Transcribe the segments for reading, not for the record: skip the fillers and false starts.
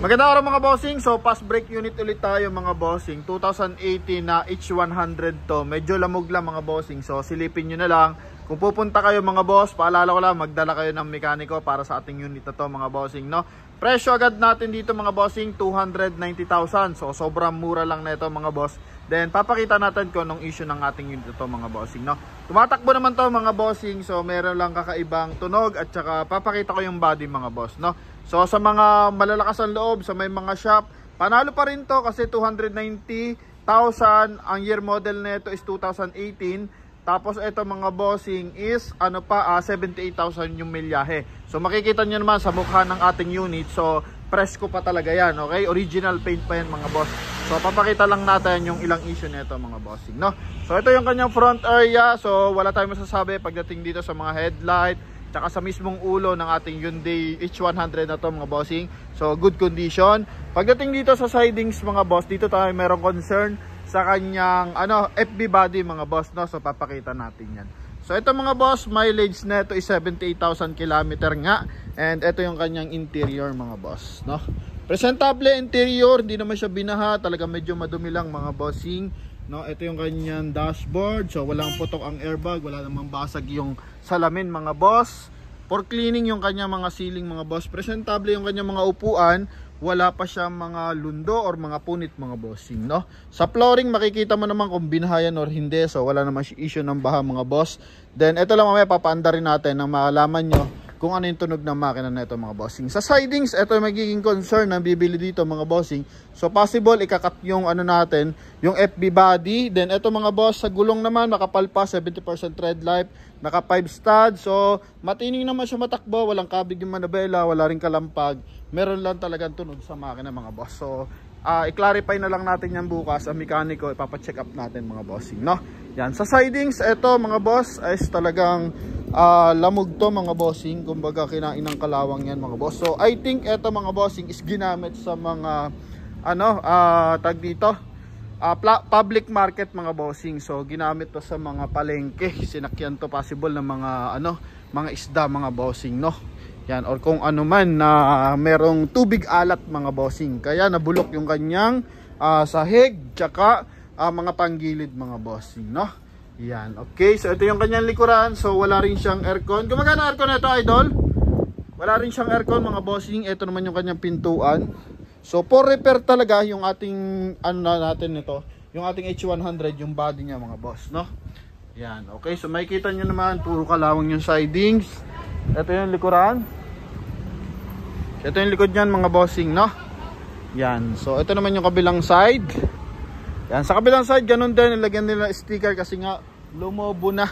Magandang araw mga bossing. So fast brake unit ulit tayo mga bossing. 2018 na H100 to. Medyo lamog lang mga bossing. So silipin nyo na lang. Kung pupunta kayo mga boss, paalala ko lang, magdala kayo ng mekaniko para sa ating unit na to mga bossing, no? Presyo agad natin dito mga bossing, 290,000. So sobrang mura lang na ito mga boss. Then papakita natin kung anong issue ng ating unit ito mga bossing, no? Tumatakbo naman to mga bossing. So meron lang kakaibang tunog at saka papakita ko yung body mga boss, no? So sa mga malalakas ang loob, sa may mga shop, panalo pa rin to kasi 290,000. Ang year model nito is 2018. Tapos ito mga bossing is 78,000 yung milyahe. So makikita nyo naman sa mukha ng ating unit. So presko pa talaga yan, okay? Original paint pa yan mga boss. So papakita lang natin yung ilang issue nito mga bossing, no? So ito yung kanyang front area. So wala tayong masasabi pagdating dito sa mga headlight, tsaka sa mismong ulo ng ating Hyundai H100 na to mga bossing. So good condition. Pagdating dito sa sidings mga boss, dito tayo merong concern sa kanyang FB body mga boss, no? So papakita natin yan. So ito mga boss, mileage nito is 78,000 km nga. And ito yung kanyang interior mga boss, no? Presentable interior, hindi naman siya binaha, talaga medyo madumi lang mga bossing, no? Ito yung kanyang dashboard. So walang putok ang airbag, wala namang basag yung salamin mga boss. For cleaning yung kanyang mga ceiling mga boss. Presentable yung kanyang mga upuan, wala pa siya mga lundo or mga punit mga bossing, no? Sa flooring makikita mo naman kung binahayan or hindi. So wala naman issue ng baha mga boss. Then ito lang mamaya papaanda rin natin nang malaman nyo kung ano yung tunog ng makina na ito mga bossing. Sa sidings, ito yung magiging concern na bibili dito mga bossing. So possible ikakat yung natin, yung FB body. Then ito mga boss, sa gulong naman makapalpa, 70% red light, naka 5 stud. So matining naman siya matakbo, walang kabig yung manabela, wala rin kalampag. Meron lang talagang tunog sa makina mga boss. So i-clarify na lang natin yan bukas. Ang mekaniko, ipapacheck up natin mga bossing, no? Yan, sa sidings, ito mga boss is talagang lamog to mga bossing. Kumbaga kinain ng kalawang yan mga boss. So I think ito mga bossing is ginamit sa mga tag dito, public market mga bossing. So ginamit to sa mga palengke. Sinakyan to possible ng mga isda mga bossing, no? Yan, or kung ano man na merong tubig alat mga bossing. Kaya nabulok yung kanyang sahig tsaka mga panggilid mga bossing, no? Yan, okay. So ito yung kanyang likuran. So wala rin siyang aircon. Gumagana aircon na ito, idol? Wala rin siyang aircon mga bossing. Ito naman yung kanyang pintuan. So for repair talaga yung ating natin ito, yung ating H100, yung body niya mga boss, no? Yan, okay. So makikita nyo naman puro kalawang yung sidings. Ito yung likuran. Ito yung likod niyan mga bossing, no? Yan. So ito naman yung kabilang side. Yan, sa kabilang side ganun din, nilagyan nila sticker kasi nga lumobo na.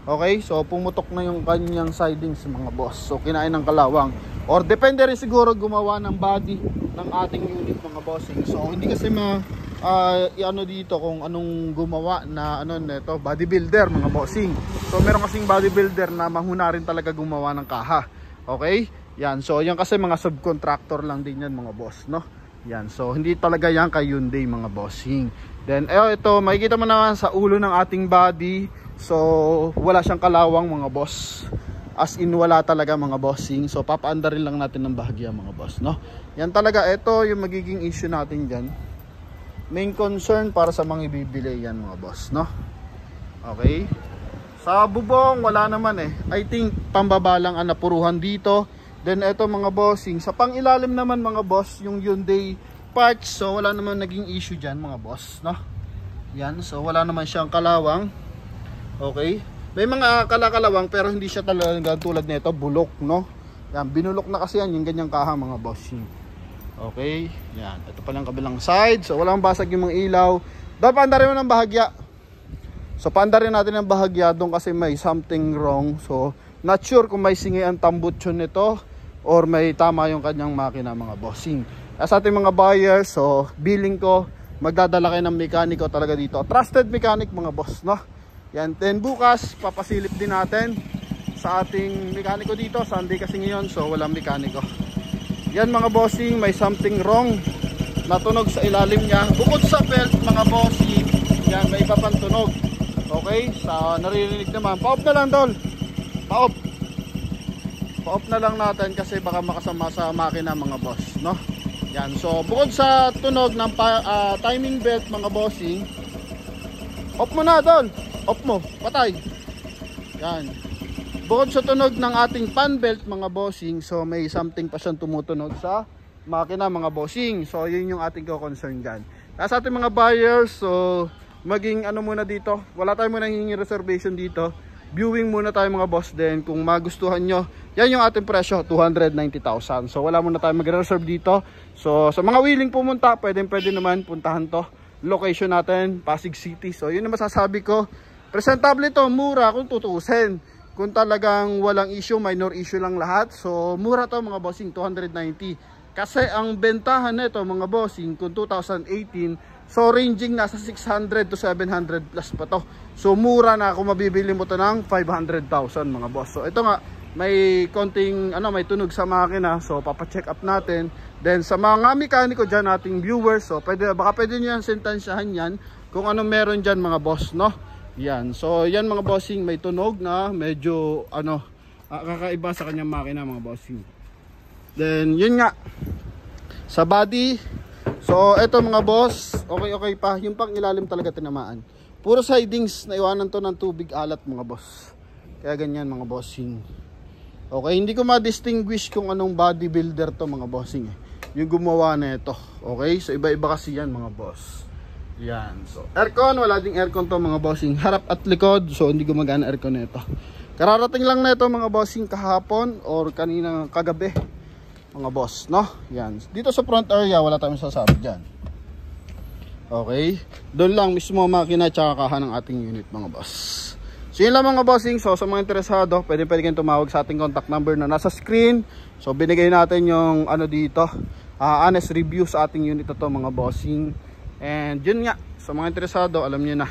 Okay? So pumutok na yung kanyang sidings mga boss. So kinain ng kalawang. Or depende rin siguro gumawa ng body ng ating unit mga bossing. So hindi kasi dito kung anong gumawa na nito, bodybuilder mga bossing. So meron kasing bodybuilder na mahuna rin talaga gumawa ng kaha. Okay? Yan. So yan kasi mga subcontractor lang din yan mga boss, no? Yan. So hindi talaga yan kay Hyundai mga bossing. Then ito makikita mo naman sa ulo ng ating body. So wala siyang kalawang mga boss. As in wala talaga mga bossing. So papaanda rin lang natin ng bahagya mga boss, no? Yan talaga, ito yung magiging issue natin dyan. Main concern para sa mga ibibili yan mga boss, no? Okay. Sa bubong wala naman I think pambaba lang ang napuruhan dito. Then ito mga bossing, sa pangilalim naman mga boss, yung Hyundai parts. So wala naman naging issue dyan mga boss, no? Yan, so wala naman siyang kalawang. Okay. May mga kalakalawang pero hindi siya talaga tulad nito bulok, no? Yan, binulok na kasi yan yung ganyang kaha mga bossing. Okay, yan. Ito pa lang kabilang side. So walang basag yung mga ilaw. Dapat paanda rin mo ng bahagya. So paanda rin natin ng bahagya doon kasi may something wrong. So not sure kung may singi ang tambutson nito or may tama yung kanyang makina mga bossing. Sa ating mga buyers, so billing ko, magdadala kayo ng mekaniko talaga dito. Trusted mechanic mga boss, no? Yan, then bukas papasilip din natin sa ating mekaniko dito. Sunday kasi ngayon, so walang mekaniko. Yan mga bossing, may something wrong. Natunog sa ilalim niya. Bukod sa belt mga bossing, yan may iba pang tunog. Okay, sa naririnig naman. Pa-off na lang tol. Pa-off. Pa-off na lang natin kasi baka makasama sa makina mga boss, no? Yan. So bukod sa tunog ng timing belt mga bossing, off mo na doon. Off mo. Patay. Yan. Bukod sa tunog ng ating fan belt mga bossing, so may something pa siyang tumutunog sa makina mga bossing. So yun yung ating concern dyan. Sa ating mga buyers, so maging ano muna dito, wala tayong muna hinging reservation dito. Viewing muna tayo mga boss, din kung magustuhan nyo, yan yung ating presyo, 290,000. So wala muna tayo mag-reserve dito. So sa mga willing pumunta, pwede naman puntahan to. Location natin, Pasig City. So yun ang masasabi ko, presentable ito, mura kung tutuusin. Kung talagang walang issue, minor issue lang lahat, so mura to mga bossing, 290. Kasi ang bentahan nito mga bossing, kung 2018, so ranging nasa 600 to 700 plus pa to. So mura na kung mabibili mo to ng 500,000 mga boss. So ito nga, may konting may tunog sa makina. So papa-check up natin. Then sa mga mekaniko dyan, ating viewers, so baka pwede nyo yan sentansyahan yan kung ano meron dyan mga boss, no? Yan. So yan mga bossing, may tunog na medyo kakaiba sa kanyang makina mga bossing. Then yun nga, sa body, so eto mga boss, okay pa. Yung pang ilalim talaga tinamaan. Puro sidings na iwanan to ng tubig alat mga boss. Kaya ganyan mga bossing. Okay, hindi ko ma-distinguish kung anong bodybuilder to mga bossing yung gumawa na ito. Okay, so iba-iba kasi yan mga boss. Yan. So aircon, wala ding aircon to mga bossing. Harap at likod, so hindi gumagana aircon na ito. Kararating lang na ito mga bossing kahapon or kanina kagabi mga boss, no? Yan. Dito sa front area, wala tayong sasabi dyan. Okay. Doon lang mismo makina tsaka kaha ng ating unit mga boss. So yun lang mga bossing. So sa mga interesado, pwede kayong tumawag sa ating contact number na nasa screen. So binigay natin yung dito, honest review sa ating unit na to mga bossing. And yun nga, sa mga interesado, alam nyo na.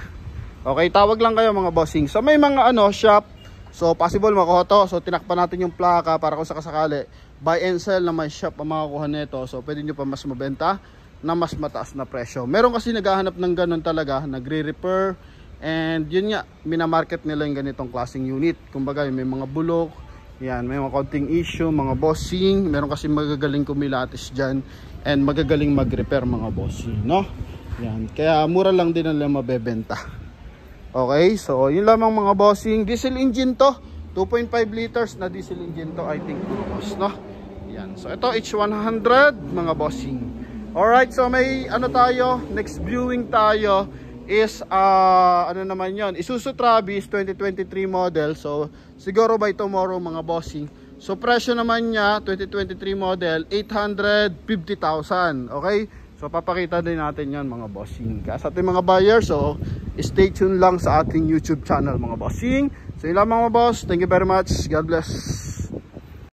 Okay, tawag lang kayo mga bossing. So may mga shop, so possible makuha to. So tinakpan natin yung plaka para kung sakasakali buy and sell na may shop ang makakuha nito. So pwede nyo pa mas mabenta na mas mataas na presyo. Meron kasi naghahanap ng ganun talaga, nagre-repair. And yun nga, minamarket nila yung ganitong klaseng unit. Kumbaga may mga bulok, yan, may mga konting issue, mga bossing. Meron kasi magagaling kumilatis dyan and magagaling mag-repair mga bossing, no? Yan, kaya mura lang din nila mabebenta. Okay, so yun lamang mga bossing. Diesel engine to, 2.5 liters na diesel engine to, I think boss, no? Yan, so ito H100 mga bossing. Alright, so may tayo, next viewing tayo is naman yon, Isuzu Travis 2023 model. So siguro by tomorrow mga bossing. So presyo naman niya 2023 model 850,000. Okay, so papakita din natin yan mga bossing. Kaya sa ating mga buyers, so stay tuned lang sa ating YouTube channel mga bossing. So yun lang mga boss, thank you very much, God bless.